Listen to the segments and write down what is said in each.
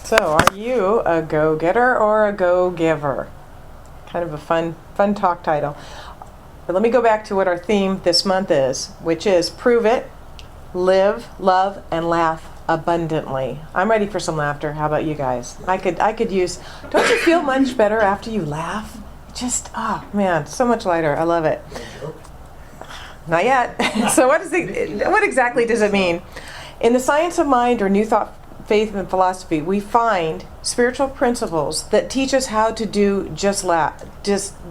So, are you a go-getter or a go-giver? Kind of a fun talk title. But let me go back to what our theme this month is, which is prove it, live, love, and laugh abundantly. I'm ready for some laughter. How about you guys? I could use. Don't you feel much better after you laugh? Just, oh man, so much lighter. I love it. Not yet. So what exactly does it mean? In the science of mind, or New Thought, Faith, and Philosophy, we find spiritual principles that teach us how to do just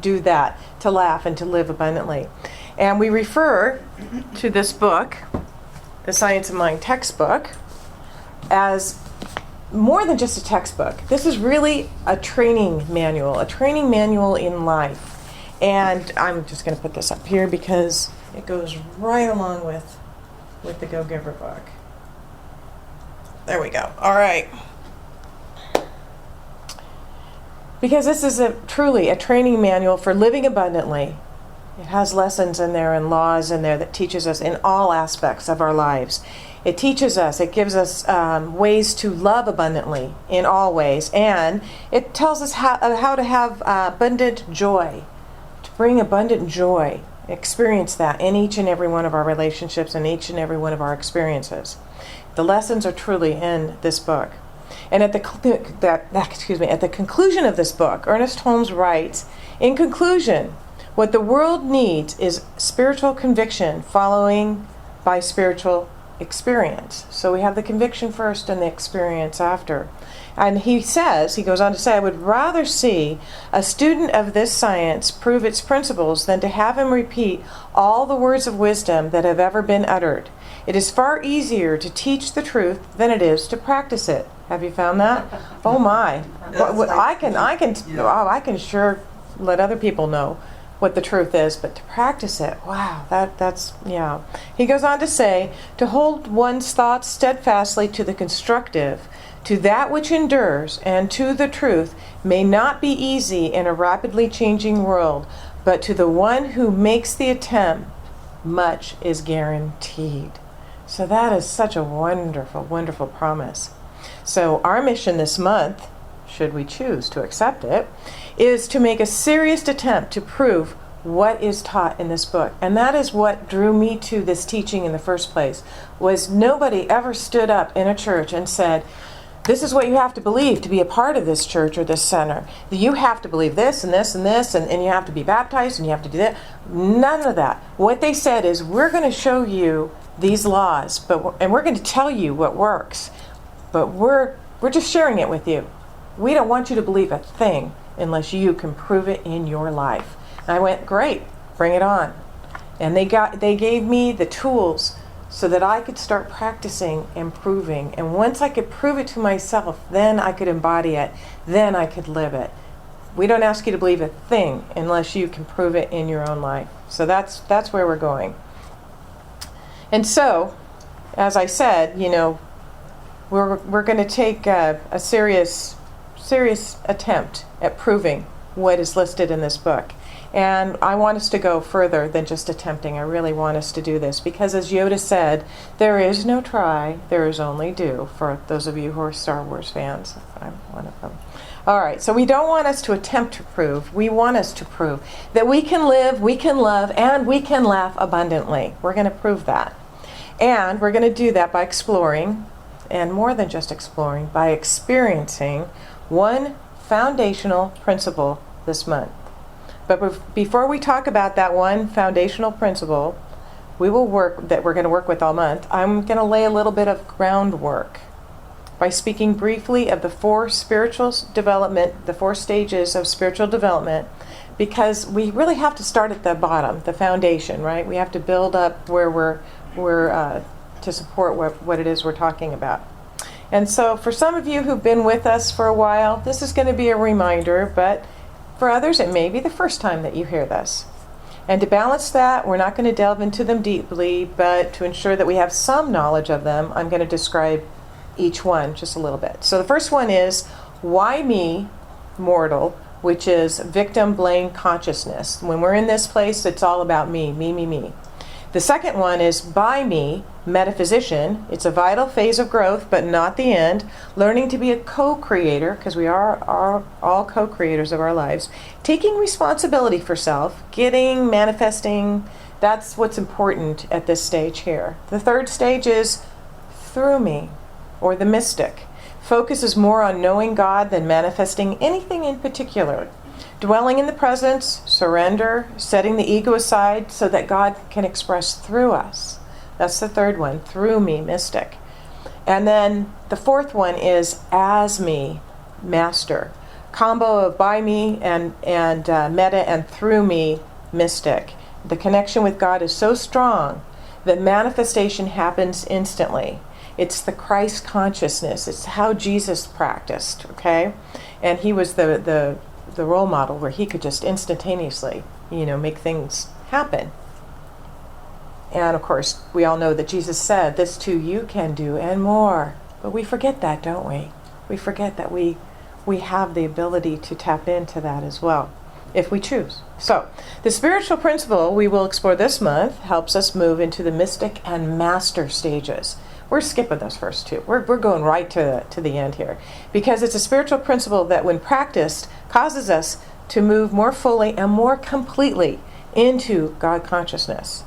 do that, to laugh and to live abundantly. And we refer to this book, the Science of Mind textbook, as more than just a textbook. This is really a training manual in life. And I'm just going to put this up here because it goes right along with the Go-Giver book. There we go. All right. Because this is truly a training manual for living abundantly. It has lessons in there and laws in there that teaches us in all aspects of our lives. It teaches us, it gives us ways to love abundantly in all ways. And it tells us how to have abundant joy, to bring abundant joy, experience that in each and every one of our relationships and each and every one of our experiences. The lessons are truly in this book. And at the conclusion of this book, Ernest Holmes writes, in conclusion, what the world needs is spiritual conviction following by spiritual experience. So we have the conviction first and the experience after. And he goes on to say, I would rather see a student of this science prove its principles than to have him repeat all the words of wisdom that have ever been uttered. It is far easier to teach the truth than it is to practice it. Have you found that? Oh my. I can sure let other people know what the truth is, but to practice it, wow, that's. He goes on to say, to hold one's thoughts steadfastly to the constructive, to that which endures, and to the truth may not be easy in a rapidly changing world, but to the one who makes the attempt, much is guaranteed. So that is such a wonderful, wonderful promise. So our mission this month, should we choose to accept it, is to make a serious attempt to prove what is taught in this book. And that is what drew me to this teaching in the first place, was nobody ever stood up in a church and said, this is what you have to believe to be a part of this church or this center. You have to believe this and this and this, and you have to be baptized and you have to do that. None of that. What they said is, we're going to show you these laws, and we're going to tell you what works, but we're just sharing it with you. We don't want you to believe a thing unless you can prove it in your life. And I went, great, bring it on. And they gave me the tools so that I could start practicing and proving. And once I could prove it to myself, then I could embody it. Then I could live it. We don't ask you to believe a thing unless you can prove it in your own life. So that's where we're going. And so, as I said, we're going to take a serious attempt at proving what is listed in this book. And I want us to go further than just attempting. I really want us to do this because, as Yoda said, there is no try, there is only do, for those of you who are Star Wars fans. I'm one of them. All right, so we don't want us to attempt to prove. We want us to prove that we can live, we can love, and we can laugh abundantly. We're going to prove that. And we're going to do that by exploring, and more than just exploring, by experiencing one foundational principle this month. But before we talk about that one foundational principle we're going to work with all month, I'm going to lay a little bit of groundwork by speaking briefly of the four stages of spiritual development, because we really have to start at the bottom, the foundation, right? We have to build up where we're to support what it is we're talking about. And so for some of you who've been with us for a while, this is going to be a reminder, but for others, it may be the first time that you hear this. And to balance that, we're not going to delve into them deeply, but to ensure that we have some knowledge of them, I'm going to describe each one just a little bit. So the first one is, why me, mortal, which is victim blame consciousness. When we're in this place, it's all about me, me, me, me. The second one is by me, metaphysician. It's a vital phase of growth, but not the end. Learning to be a co-creator, because we are all co-creators of our lives. Taking responsibility for self, getting, manifesting. That's what's important at this stage here. The third stage is through me, or the mystic. Focus is more on knowing God than manifesting anything in particular. Dwelling in the presence, surrender, setting the ego aside so that God can express through us. That's the third one, through me, mystic. And then the fourth one is as me, master. Combo of by me and meta and through me, mystic. The connection with God is so strong that manifestation happens instantly. It's the Christ consciousness. It's how Jesus practiced, okay? And he was the role model where he could just instantaneously, make things happen. And of course, we all know that Jesus said, this too you can do and more. But we forget that, don't we? We forget that we have the ability to tap into that as well, if we choose. So, the spiritual principle we will explore this month helps us move into the mystic and master stages. We're skipping those first two. We're going right to the end here. Because it's a spiritual principle that when practiced causes us to move more fully and more completely into God consciousness.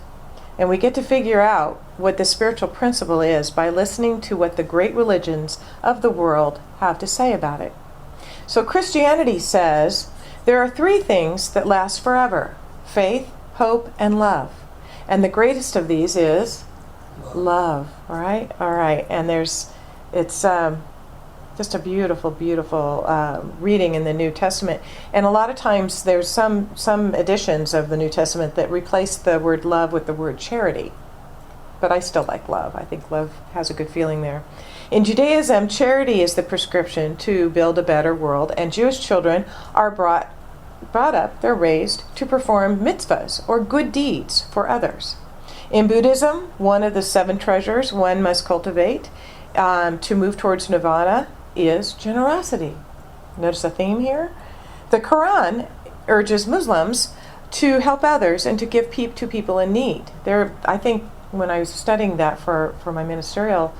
And we get to figure out what the spiritual principle is by listening to what the great religions of the world have to say about it. So Christianity says there are three things that last forever: faith, hope, and love. And the greatest of these is love. All right. And it's just a beautiful reading in the New Testament. And a lot of times there's some editions of the New Testament that replace the word love with the word charity. But I still like love. I think love has a good feeling there. In Judaism, charity is the prescription to build a better world, and Jewish children are brought up, they're raised to perform mitzvahs, or good deeds for others. In Buddhism, one of the 7 treasures one must cultivate to move towards nirvana is generosity. Notice a theme here? The Quran urges Muslims to help others and to give to people in need. I think when I was studying that for my ministerial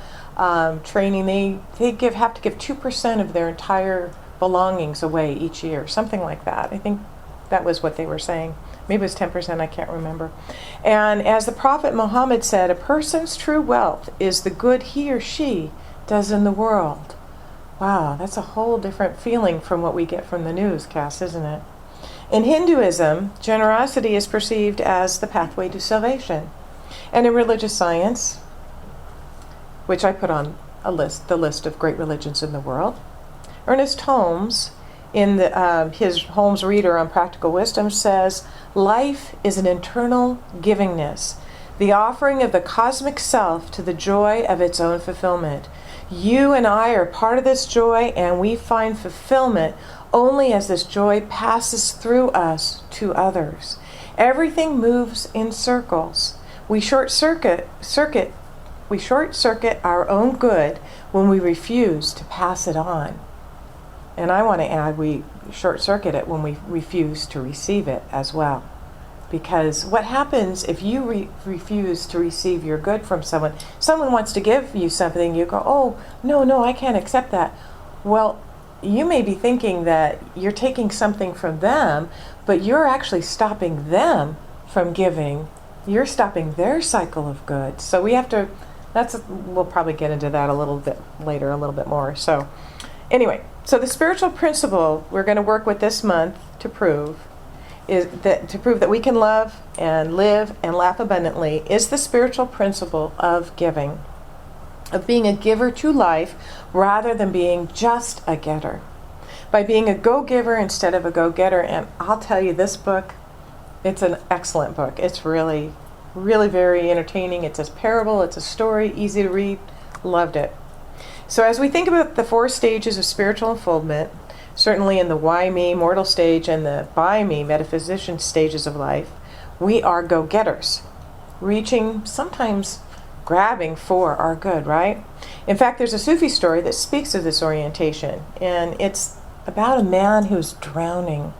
training, they have to give 2% of their entire belongings away each year, something like that. I think that was what they were saying. Maybe it was 10%, I can't remember. And as the Prophet Muhammad said, a person's true wealth is the good he or she does in the world. Wow, that's a whole different feeling from what we get from the newscast, isn't it? In Hinduism, generosity is perceived as the pathway to salvation. And in religious science, which I put on the list of great religions in the world, Ernest Holmes, in his Holmes Reader on Practical Wisdom, says, life is an internal givingness, the offering of the cosmic self to the joy of its own fulfillment. You and I are part of this joy, and we find fulfillment only as this joy passes through us to others. Everything moves in circles. We short circuit our own good when we refuse to pass it on. And I want to add, we short circuit it when we refuse to receive it as well. Because what happens if you refuse to receive your good from someone? Someone wants to give you something, you go, oh, no, I can't accept that. Well, you may be thinking that you're taking something from them, but you're actually stopping them from giving. You're stopping their cycle of good. So we have to, we'll probably get into that a little bit later, a little bit more. So anyway, so the spiritual principle we're going to work with this month to prove that we can love and live and laugh abundantly is the spiritual principle of giving, of being a giver to life rather than being just a getter. By being a go-giver instead of a go-getter. And I'll tell you, this book, it's an excellent book. It's really, really very entertaining. It's a parable, it's a story, easy to read. Loved it. So as we think about the 4 stages of spiritual unfoldment, certainly in the why me mortal stage and the by me metaphysician stages of life, we are go-getters, reaching, sometimes grabbing for our good, right? In fact, there's a Sufi story that speaks of this orientation, and it's about a man who's drowning.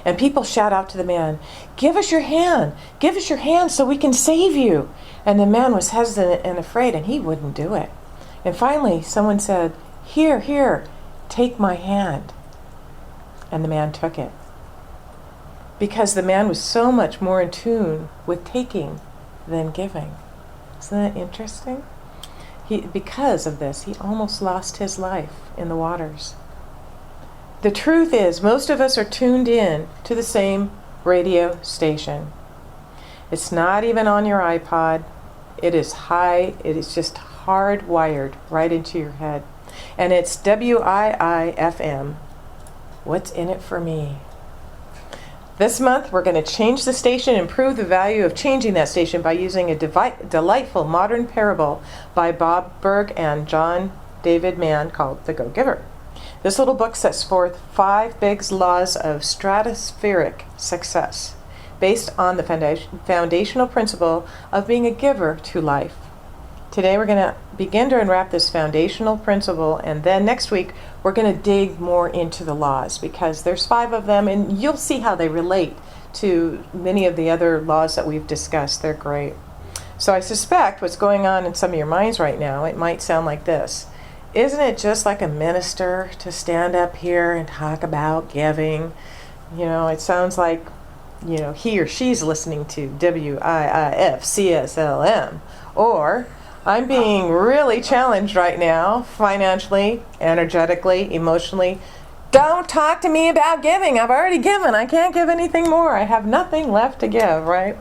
And people shout out to the man, "Give us your hand! Give us your hand so we can save you!" And the man was hesitant and afraid, and he wouldn't do it. And finally, someone said, "Here, here, take my hand." And the man took it. Because the man was so much more in tune with taking than giving. Isn't that interesting? Because of this, he almost lost his life in the waters. The truth is, most of us are tuned in to the same radio station. It's not even on your iPod. It is just hardwired right into your head. And it's WIIFM. What's in it for me? This month, we're going to change the station and prove the value of changing that station by using a delightful modern parable by Bob Burg and John David Mann called The Go-Giver. This little book sets forth 5 big laws of stratospheric success based on the foundational principle of being a giver to life. Today we're going to begin to unwrap this foundational principle, and then next week we're going to dig more into the laws, because there's 5 of them, and you'll see how they relate to many of the other laws that we've discussed. They're great. So I suspect what's going on in some of your minds right now, it might sound like this. Isn't it just like a minister to stand up here and talk about giving? It sounds like, he or she's listening to WIIF CSLM, or I'm being really challenged right now, financially, energetically, emotionally. Don't talk to me about giving. I've already given. I can't give anything more. I have nothing left to give, right?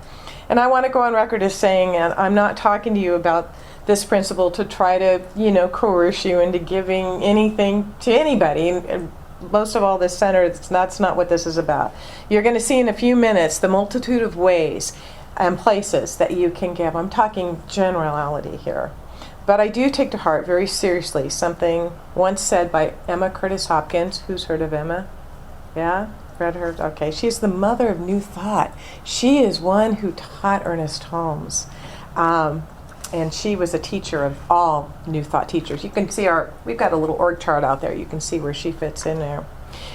And I want to go on record as saying, and I'm not talking to you about this principle to try to, coerce you into giving anything to anybody. And most of all, this center, that's not what this is about. You're going to see in a few minutes the multitude of ways and places that you can give. I'm talking generality here. But I do take to heart very seriously something once said by Emma Curtis Hopkins. Who's heard of Emma? Yeah? Read her? Okay. She's the mother of New Thought. She is one who taught Ernest Holmes. And she was a teacher of all New Thought teachers. You can see we've got a little org chart out there. You can see where she fits in there.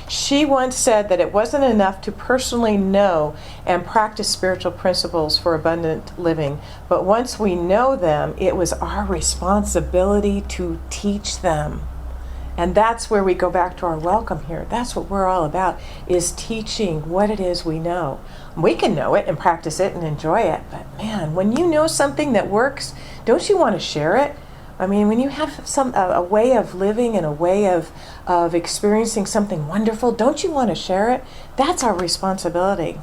She once said that it wasn't enough to personally know and practice spiritual principles for abundant living, but once we know them, it was our responsibility to teach them. And that's where we go back to our welcome here. That's what we're all about, is teaching what it is we know. We can know it and practice it and enjoy it, but man, when you know something that works, don't you want to share it? I mean, when you have a way of living and a way of experiencing something wonderful, don't you want to share it? That's our responsibility.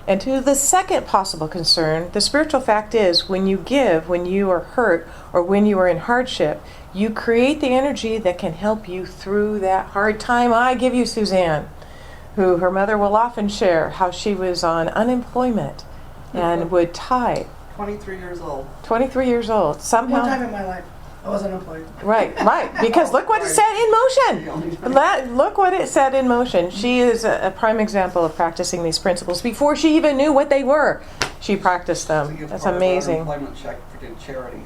And to the second possible concern, the spiritual fact is when you give, when you are hurt, or when you are in hardship, you create the energy that can help you through that hard time. I give you Suzanne, who her mother will often share how she was on unemployment and would tithe. 23 years old. 23 years old. Somehow. One time in my life, I was unemployed. Right. Because look what it set in motion. Look what it set in motion. She is a prime example of practicing these principles. Before she even knew what they were, she practiced them. That's amazing. Unemployment check for charity.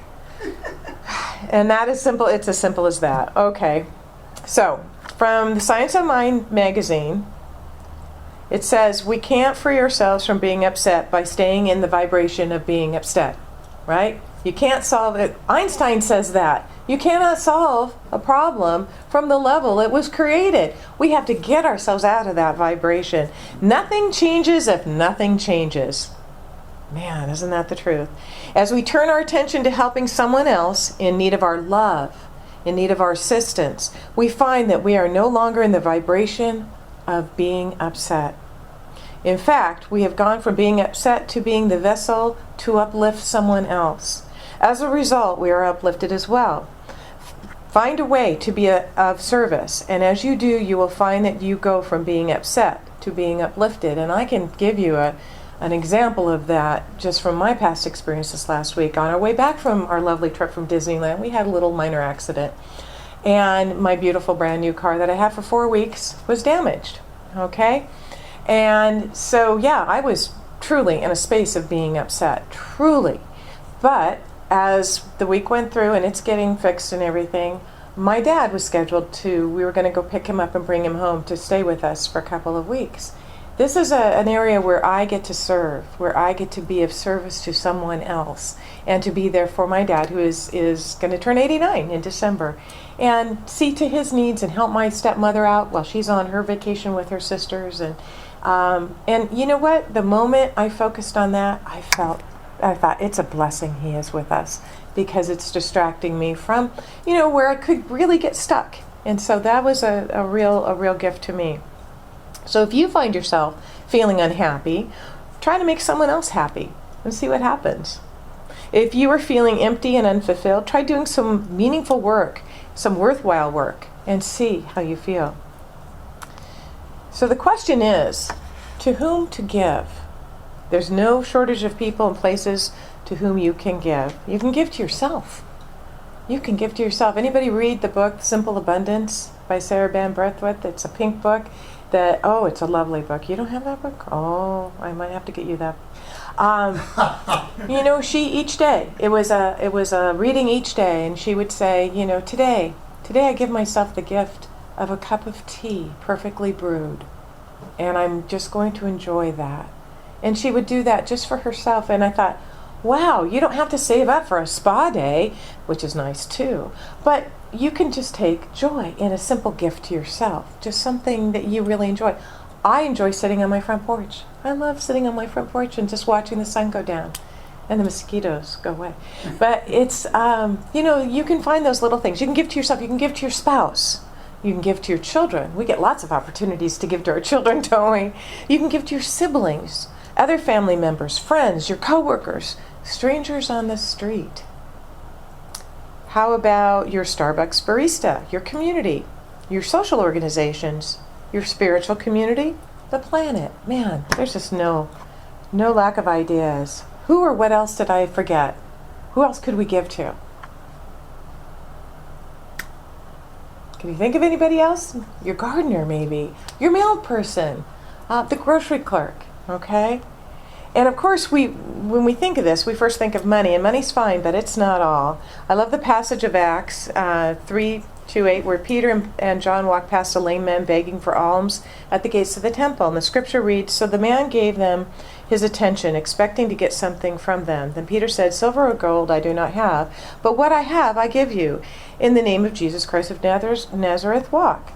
And that is simple. It's as simple as that. Okay. So, from the Science of Mind magazine, it says we can't free ourselves from being upset by staying in the vibration of being upset. Right? You can't solve it. Einstein says that. You cannot solve a problem from the level it was created. We have to get ourselves out of that vibration. Nothing changes if nothing changes. Man, isn't that the truth? As we turn our attention to helping someone else in need of our love, in need of our assistance, we find that we are no longer in the vibration of being upset. In fact, we have gone from being upset to being the vessel to uplift someone else. As a result, we are uplifted as well. Find a way to be of service, and as you do, you will find that you go from being upset to being uplifted. And I can give you an example of that just from my past experience this last week. On our way back from our lovely trip from Disneyland, we had a little minor accident, and my beautiful brand new car that I had for 4 weeks was damaged. Okay? And so, yeah, I was truly in a space of being upset, truly. But as the week went through and it's getting fixed and everything, my dad was scheduled we were going to go pick him up and bring him home to stay with us for a couple of weeks. This is an area where I get to serve, where I get to be of service to someone else, and to be there for my dad, who is going to turn 89 in December, and see to his needs and help my stepmother out while she's on her vacation with her sisters. And you know what? The moment I focused on that, I thought it's a blessing he is with us, because it's distracting me from, where I could really get stuck. And so that was a real gift to me. So if you find yourself feeling unhappy, try to make someone else happy and see what happens. If you are feeling empty and unfulfilled, try doing some meaningful work, some worthwhile work, and see how you feel. So the question is, to whom to give? There's no shortage of people and places to whom you can give. You can give to yourself. You can give to yourself. Anybody read the book Simple Abundance by Sarah Ban Breathwaite? It's a pink book. It's a lovely book. You don't have that book? Oh, I might have to get you that. She each day, it was a reading each day, and she would say, today I give myself the gift of a cup of tea, perfectly brewed, and I'm just going to enjoy that. And she would do that just for herself, and I thought, wow, you don't have to save up for a spa day, which is nice too, but you can just take joy in a simple gift to yourself, just something that you really enjoy. I enjoy sitting on my front porch. I love sitting on my front porch and just watching the sun go down and the mosquitoes go away. But it's, you can find those little things. You can give to yourself. You can give to your spouse. You can give to your children. We get lots of opportunities to give to our children, don't we? You can give to your siblings, other family members, friends, your coworkers, strangers on the street. How about your Starbucks barista, your community, your social organizations, your spiritual community, the planet? Man, there's just no lack of ideas. Who or what else did I forget? Who else could we give to? Can you think of anybody else? Your gardener, maybe. Your mail person. The grocery clerk. Okay? And of course, when we think of this, we first think of money, and money's fine, but it's not all. I love the passage of Acts 3:28, where Peter and John walked past a lame man begging for alms at the gates of the temple. And the scripture reads, "So the man gave them his attention, expecting to get something from them. Then Peter said, 'Silver or gold I do not have, but what I have I give you. In the name of Jesus Christ of Nazareth, walk.'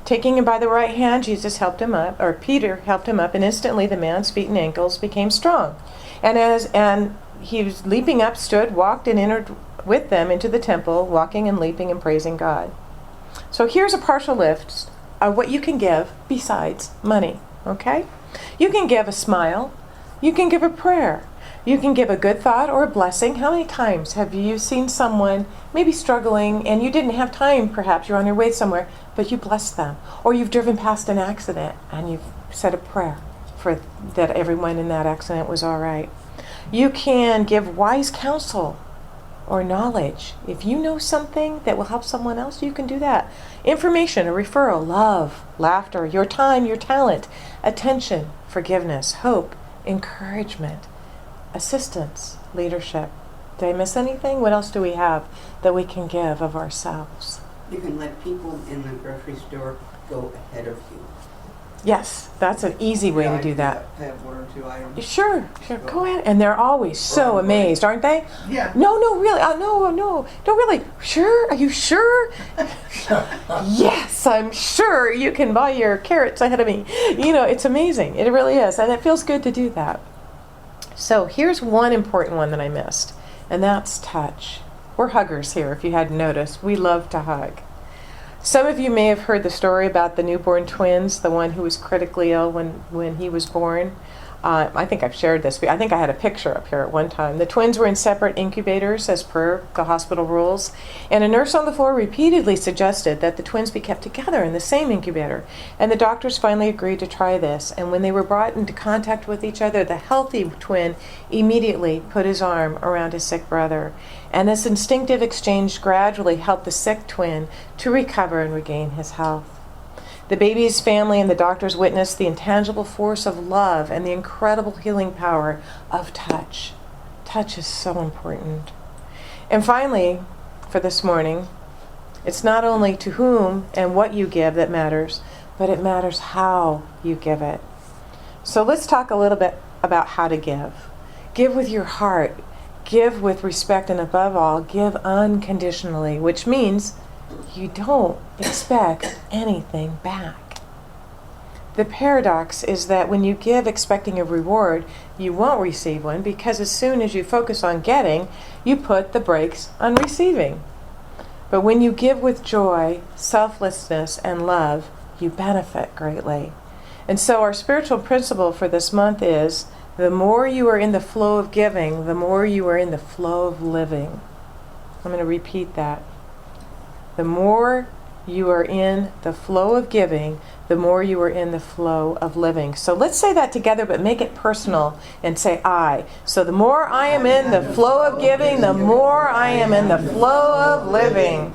Taking him by the right hand, Peter helped him up, and instantly the man's feet and ankles became strong. And he was leaping up, stood, walked, and entered with them into the temple, walking and leaping and praising God." So here's a partial list of what you can give besides money, okay? You can give a smile. You can give a prayer. You can give a good thought or a blessing. How many times have you seen someone maybe struggling and you didn't have time, perhaps you're on your way somewhere, but you blessed them? Or you've driven past an accident and you've said a prayer for that everyone in that accident was all right. You can give wise counsel or knowledge. If you know something that will help someone else, you can do that. Information, a referral, love, laughter, your time, your talent, attention, forgiveness, hope, encouragement, assistance, leadership. Did I miss anything? What else do we have that we can give of ourselves? You can let people in the grocery store go ahead of you. Yes, that's an easy way to do that. I have one or two items. Sure, go ahead. And they're always so amazed, aren't they? Yeah. No, really. No, really. Sure? Are you sure? Yes, I'm sure you can buy your carrots ahead of me. It's amazing. It really is. And it feels good to do that. So here's one important one that I missed, and that's touch. We're huggers here, if you hadn't noticed. We love to hug. Some of you may have heard the story about the newborn twins, the one who was critically ill when he was born. I think I've shared this. I think I had a picture up here at one time. The twins were in separate incubators as per the hospital rules, and a nurse on the floor repeatedly suggested that the twins be kept together in the same incubator. And the doctors finally agreed to try this, and when they were brought into contact with each other, the healthy twin immediately put his arm around his sick brother. And this instinctive exchange gradually helped the sick twin to recover and regain his health. The baby's family and the doctors witnessed the intangible force of love and the incredible healing power of touch. Touch is so important. And finally, for this morning, it's not only to whom and what you give that matters, but it matters how you give it. So let's talk a little bit about how to give. Give with your heart. Give with respect, and above all, give unconditionally, which means you don't expect anything back. The paradox is that when you give expecting a reward, you won't receive one, because as soon as you focus on getting, you put the brakes on receiving. But when you give with joy, selflessness, and love, you benefit greatly. And so our spiritual principle for this month is, the more you are in the flow of giving, the more you are in the flow of living. I'm going to repeat that. The more you are in the flow of giving, the more you are in the flow of living. So let's say that together, but make it personal and say I. So the more I am in the flow of giving, the more I am in the flow of living.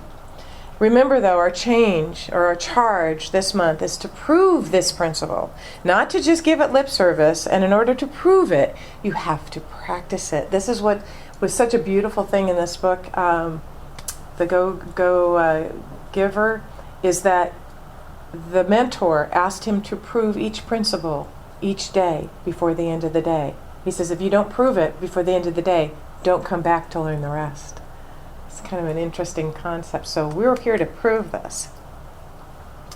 Remember, though, our change or our charge this month is to prove this principle, not to just give it lip service. And in order to prove it, you have to practice it. This is what was such a beautiful thing in this book, The Go Giver, is that the mentor asked him to prove each principle each day before the end of the day. He says, if you don't prove it before the end of the day, don't come back to learn the rest. It's kind of an interesting concept. So we're here to prove this.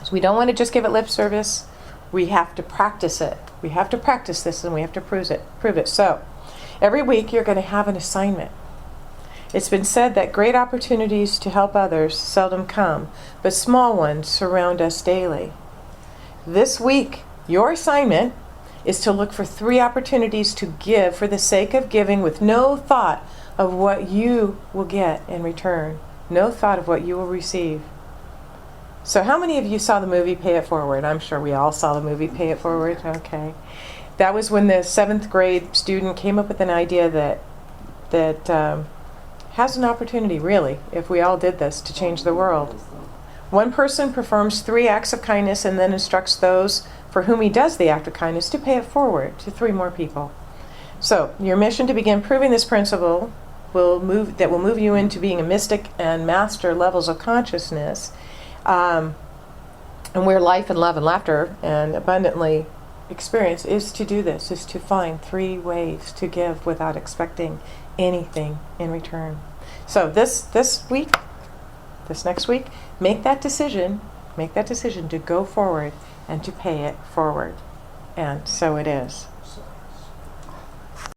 So we don't want to just give it lip service. We have to practice it. We have to practice this, and we have to prove it. So every week you're going to have an assignment. It's been said that great opportunities to help others seldom come, but small ones surround us daily. This week, your assignment is to look for 3 opportunities to give for the sake of giving, with no thought of what you will get in return. No thought of what you will receive. So how many of you saw the movie Pay It Forward? I'm sure we all saw the movie Pay It Forward. Okay. That was when the 7th grade student came up with an idea that has an opportunity, really, if we all did this, to change the world. One person performs 3 acts of kindness and then instructs those for whom he does the act of kindness to pay it forward to 3 more people. So your mission to begin proving this principle will move you into being a mystic and master levels of consciousness, and where life and love and laughter and abundantly experience is to do this, is to find 3 ways to give without expecting anything in return. So this next week, make that decision to go forward and to pay it forward. And so it is.